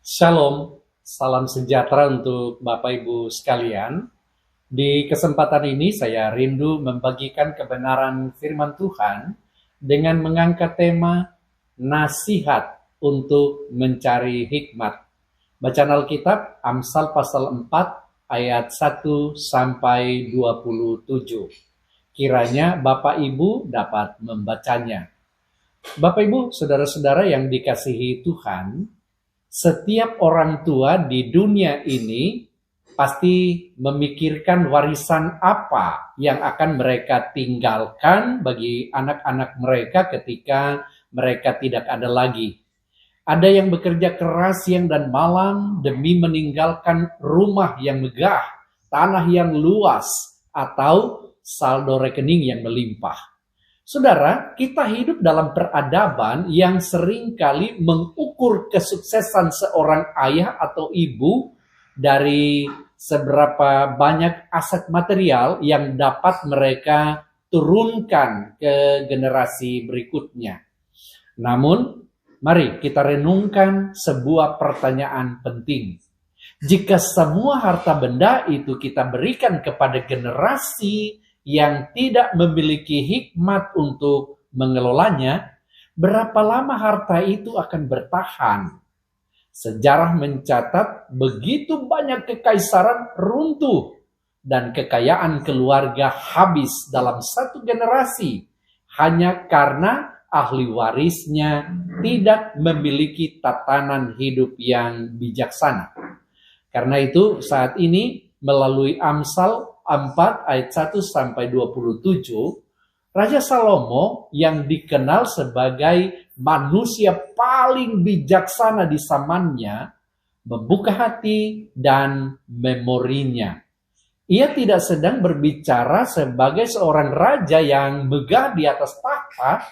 Shalom, salam sejahtera untuk Bapak Ibu sekalian. Di kesempatan ini saya rindu membagikan kebenaran firman Tuhan dengan mengangkat tema nasihat untuk mencari hikmat. Bacaan Alkitab Amsal pasal 4 ayat 1 sampai 27. Kiranya Bapak Ibu dapat membacanya. Bapak Ibu, saudara-saudara yang dikasihi Tuhan, setiap orang tua di dunia ini pasti memikirkan warisan apa yang akan mereka tinggalkan bagi anak-anak mereka ketika mereka tidak ada lagi. Ada yang bekerja keras siang dan malam demi meninggalkan rumah yang megah, tanah yang luas, atau saldo rekening yang melimpah. Saudara, kita hidup dalam peradaban yang seringkali mengukur kesuksesan seorang ayah atau ibu dari seberapa banyak aset material yang dapat mereka turunkan ke generasi berikutnya. Namun, mari kita renungkan sebuah pertanyaan penting. Jika semua harta benda itu kita berikan kepada generasi yang tidak memiliki hikmat untuk mengelolanya, berapa lama harta itu akan bertahan? Sejarah mencatat begitu banyak kekaisaran runtuh dan kekayaan keluarga habis dalam satu generasi hanya karena ahli warisnya tidak memiliki tatanan hidup yang bijaksana. Karena itu saat ini melalui Amsal 4 ayat 1 sampai 27, Raja Salomo yang dikenal sebagai manusia paling bijaksana di zamannya membuka hati dan memorinya. Ia tidak sedang berbicara sebagai seorang raja yang megah di atas tahta,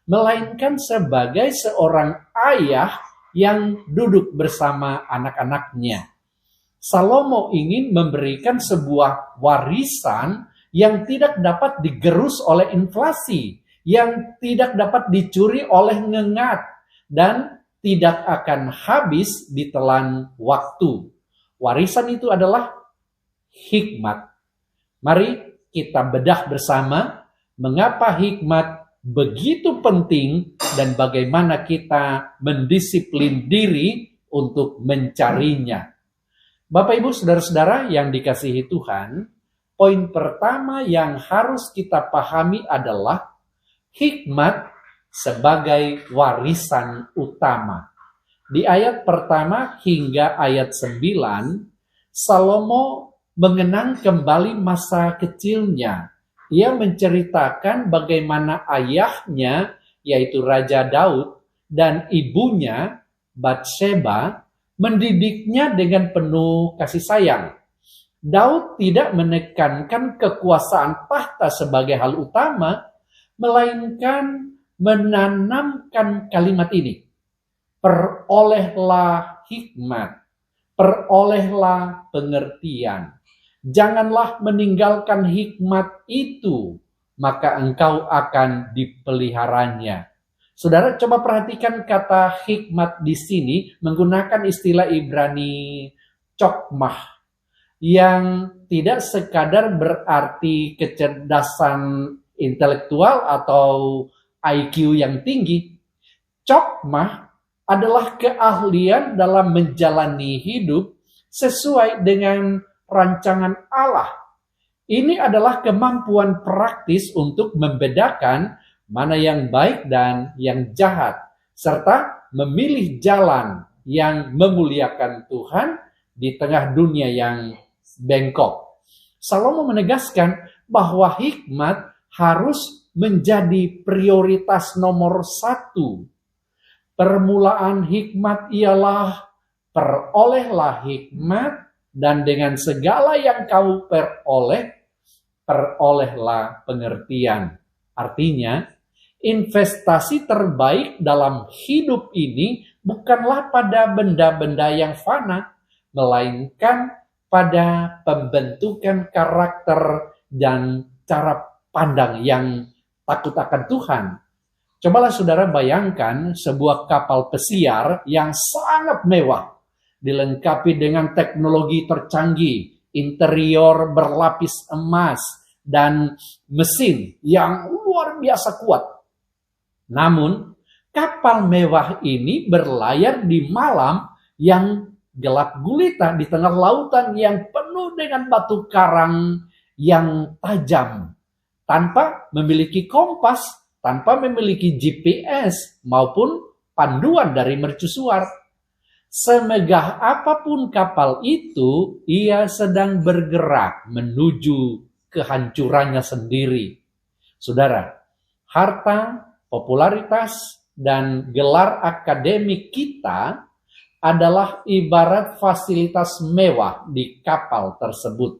melainkan sebagai seorang ayah yang duduk bersama anak-anaknya. Salomo ingin memberikan sebuah warisan yang tidak dapat digerus oleh inflasi, yang tidak dapat dicuri oleh ngengat, dan tidak akan habis ditelan waktu. Warisan itu adalah hikmat. Mari kita bedah bersama mengapa hikmat begitu penting dan bagaimana kita mendisiplin diri untuk mencarinya. Bapak Ibu saudara-saudara yang dikasihi Tuhan, poin pertama yang harus kita pahami adalah hikmat sebagai warisan utama. Di ayat pertama hingga ayat 9, Salomo mengenang kembali masa kecilnya. Ia menceritakan bagaimana ayahnya, yaitu Raja Daud, dan ibunya, Batseba, mendidiknya dengan penuh kasih sayang. Daud tidak menekankan kekuasaan tahta sebagai hal utama, melainkan menanamkan kalimat ini. Perolehlah hikmat, perolehlah pengertian. Janganlah meninggalkan hikmat itu, maka engkau akan dipeliharanya. Saudara, coba perhatikan kata hikmat di sini menggunakan istilah Ibrani chokmah yang tidak sekadar berarti kecerdasan intelektual atau IQ yang tinggi. Chokmah adalah keahlian dalam menjalani hidup sesuai dengan rancangan Allah. Ini adalah kemampuan praktis untuk membedakan mana yang baik dan yang jahat, serta memilih jalan yang memuliakan Tuhan di tengah dunia yang bengkok. Salomo menegaskan bahwa hikmat harus menjadi prioritas nomor 1. Permulaan hikmat ialah perolehlah hikmat, dan dengan segala yang kau perolehlah pengertian. Artinya, investasi terbaik dalam hidup ini bukanlah pada benda-benda yang fana, melainkan pada pembentukan karakter dan cara pandang yang takut akan Tuhan. Cobalah saudara bayangkan sebuah kapal pesiar yang sangat mewah dilengkapi dengan teknologi tercanggih, interior berlapis emas, dan mesin yang luar biasa kuat. Namun, kapal mewah ini berlayar di malam yang gelap gulita di tengah lautan yang penuh dengan batu karang yang tajam, tanpa memiliki kompas, tanpa memiliki GPS maupun panduan dari mercusuar. Semegah apapun kapal itu, ia sedang bergerak menuju kehancurannya sendiri. Saudara, harta, popularitas, dan gelar akademik kita adalah ibarat fasilitas mewah di kapal tersebut.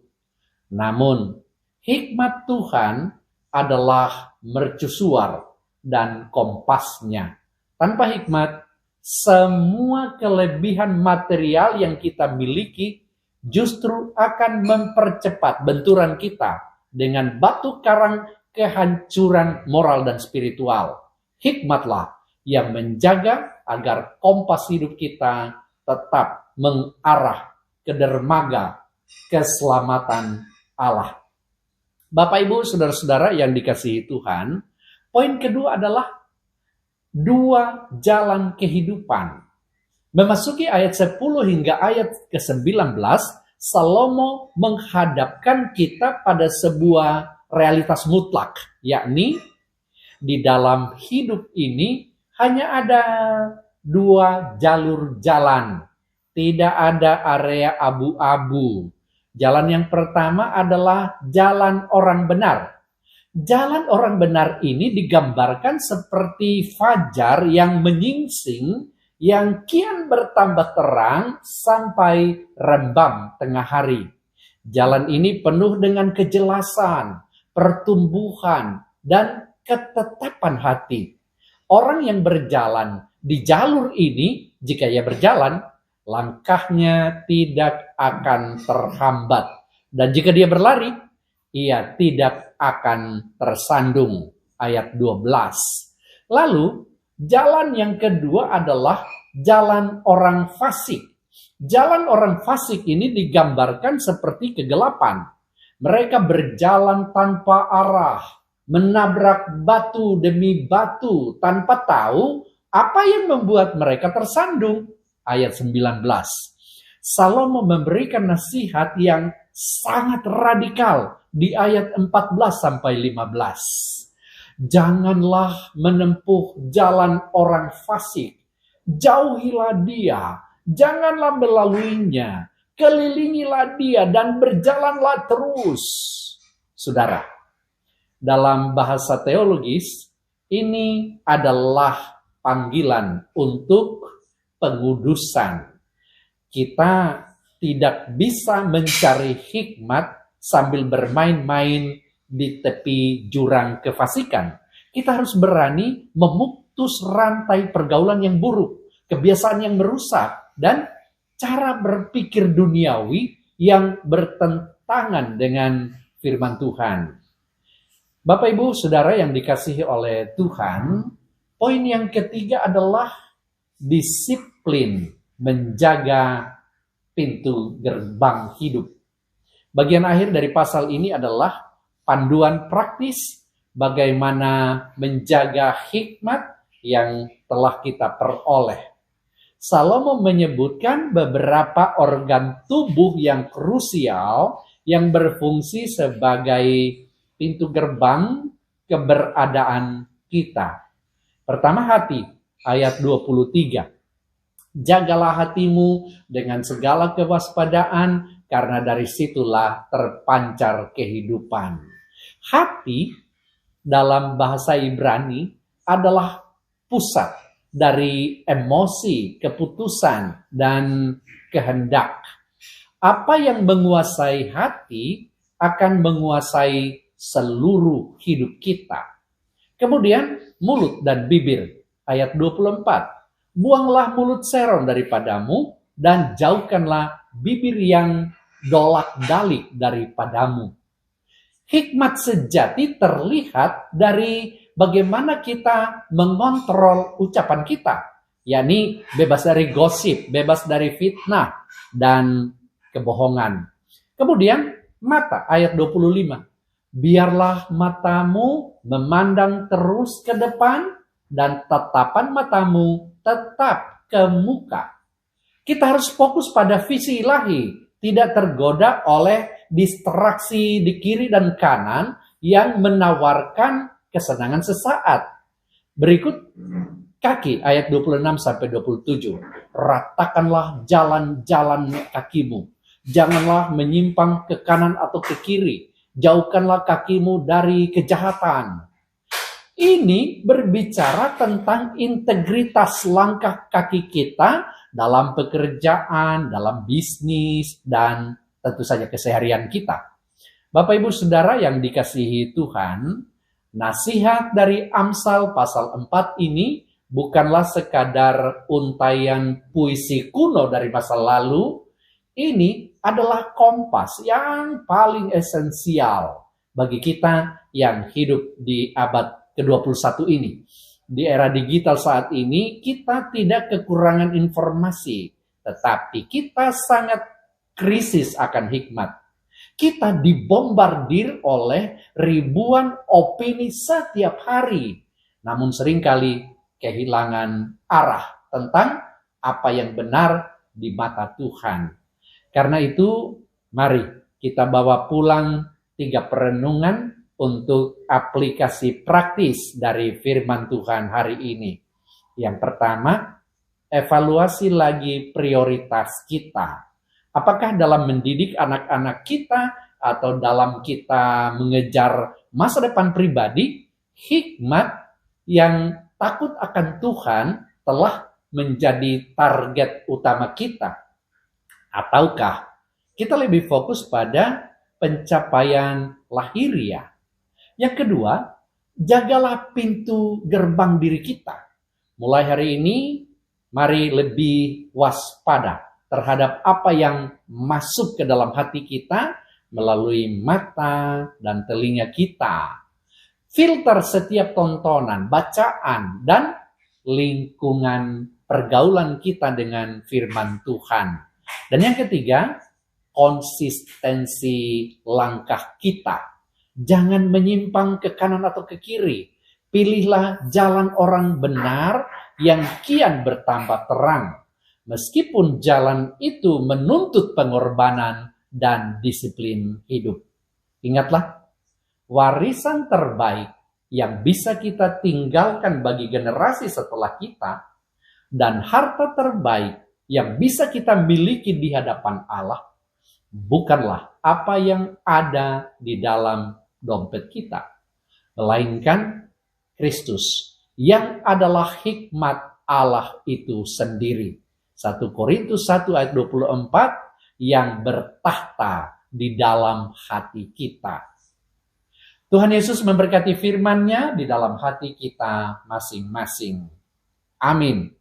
Namun, hikmat Tuhan adalah mercusuar dan kompasnya. Tanpa hikmat, semua kelebihan material yang kita miliki justru akan mempercepat benturan kita dengan batu karang kehancuran moral dan spiritual. Hikmatlah yang menjaga agar kompas hidup kita tetap mengarah ke dermaga keselamatan Allah. Bapak, Ibu, saudara-saudara yang dikasihi Tuhan, poin kedua adalah dua jalan kehidupan. Memasuki ayat 10 hingga ayat ke-19, Salomo menghadapkan kita pada sebuah realitas mutlak, yakni di dalam hidup ini hanya ada dua jalur jalan, tidak ada area abu-abu. Jalan yang pertama adalah jalan orang benar. Jalan orang benar ini digambarkan seperti fajar yang menyingsing, yang kian bertambah terang sampai rembam tengah hari. Jalan ini penuh dengan kejelasan, pertumbuhan, dan ketetapan hati. Orang yang berjalan di jalur ini, jika ia berjalan, langkahnya tidak akan terhambat. Dan jika dia berlari, ia tidak akan tersandung. Ayat 12. Lalu, jalan yang kedua adalah jalan orang fasik. Jalan orang fasik ini digambarkan seperti kegelapan. Mereka berjalan tanpa arah, menabrak batu demi batu tanpa tahu apa yang membuat mereka tersandung. Ayat 19. Salomo memberikan nasihat yang sangat radikal di ayat 14 sampai 15. Janganlah menempuh jalan orang fasik. Jauhilah dia, janganlah melaluinya. Kelilingilah dia dan berjalanlah terus. Saudara, dalam bahasa teologis, ini adalah panggilan untuk pengudusan. Kita tidak bisa mencari hikmat sambil bermain-main di tepi jurang kefasikan. Kita harus berani memutus rantai pergaulan yang buruk, kebiasaan yang merusak, dan cara berpikir duniawi yang bertentangan dengan firman Tuhan. Bapak, Ibu, Saudara yang dikasihi oleh Tuhan, poin yang ketiga adalah disiplin menjaga pintu gerbang hidup. Bagian akhir dari pasal ini adalah panduan praktis bagaimana menjaga hikmat yang telah kita peroleh. Salomo menyebutkan beberapa organ tubuh yang krusial yang berfungsi sebagai pintu gerbang keberadaan kita. Pertama, hati, ayat 23. Jagalah hatimu dengan segala kewaspadaan, karena dari situlah terpancar kehidupan. Hati dalam bahasa Ibrani adalah pusat dari emosi, keputusan, dan kehendak. Apa yang menguasai hati akan menguasai seluruh hidup kita. Kemudian mulut dan bibir, ayat 24. Buanglah mulut seron daripadamu dan jauhkanlah bibir yang dolak-dalik daripadamu. Hikmat sejati terlihat dari bagaimana kita mengontrol ucapan kita. yakni bebas dari gosip, bebas dari fitnah dan kebohongan. Kemudian mata, ayat 25. Biarlah matamu memandang terus ke depan dan tatapan matamu tetap ke muka. Kita harus fokus pada visi ilahi, tidak tergoda oleh distraksi di kiri dan kanan yang menawarkan kesenangan sesaat. Berikut kaki, ayat 26-27. Ratakanlah jalan-jalan kakimu. Janganlah menyimpang ke kanan atau ke kiri. Jauhkanlah kakimu dari kejahatan. Ini berbicara tentang integritas langkah kaki kita dalam pekerjaan, dalam bisnis, dan tentu saja keseharian kita. Bapak Ibu Saudara yang dikasihi Tuhan, nasihat dari Amsal pasal 4 ini bukanlah sekadar untaian puisi kuno dari masa lalu. Ini adalah kompas yang paling esensial bagi kita yang hidup di abad ke-21 ini. Di era digital saat ini, kita tidak kekurangan informasi, tetapi kita sangat krisis akan hikmat. Kita dibombardir oleh ribuan opini setiap hari, namun seringkali kehilangan arah tentang apa yang benar di mata Tuhan. Karena itu, mari kita bawa pulang 3 perenungan untuk aplikasi praktis dari firman Tuhan hari ini. Yang pertama, evaluasi lagi prioritas kita. Apakah dalam mendidik anak-anak kita atau dalam kita mengejar masa depan pribadi, hikmat yang takut akan Tuhan telah menjadi target utama kita? Ataukah kita lebih fokus pada pencapaian lahiriah? Yang kedua, jagalah pintu gerbang diri kita. Mulai hari ini, mari lebih waspada terhadap apa yang masuk ke dalam hati kita melalui mata dan telinga kita. Filter setiap tontonan, bacaan, dan lingkungan pergaulan kita dengan firman Tuhan. Dan yang ketiga, konsistensi langkah kita. Jangan menyimpang ke kanan atau ke kiri. Pilihlah jalan orang benar yang kian bertambah terang. Meskipun jalan itu menuntut pengorbanan dan disiplin hidup. Ingatlah, warisan terbaik yang bisa kita tinggalkan bagi generasi setelah kita dan harta terbaik yang bisa kita miliki di hadapan Allah bukanlah apa yang ada di dalam dompet kita, melainkan Kristus yang adalah hikmat Allah itu sendiri. 1 Korintus 1 ayat 24 yang bertahta di dalam hati kita. Tuhan Yesus memberkati firman-Nya di dalam hati kita masing-masing. Amin.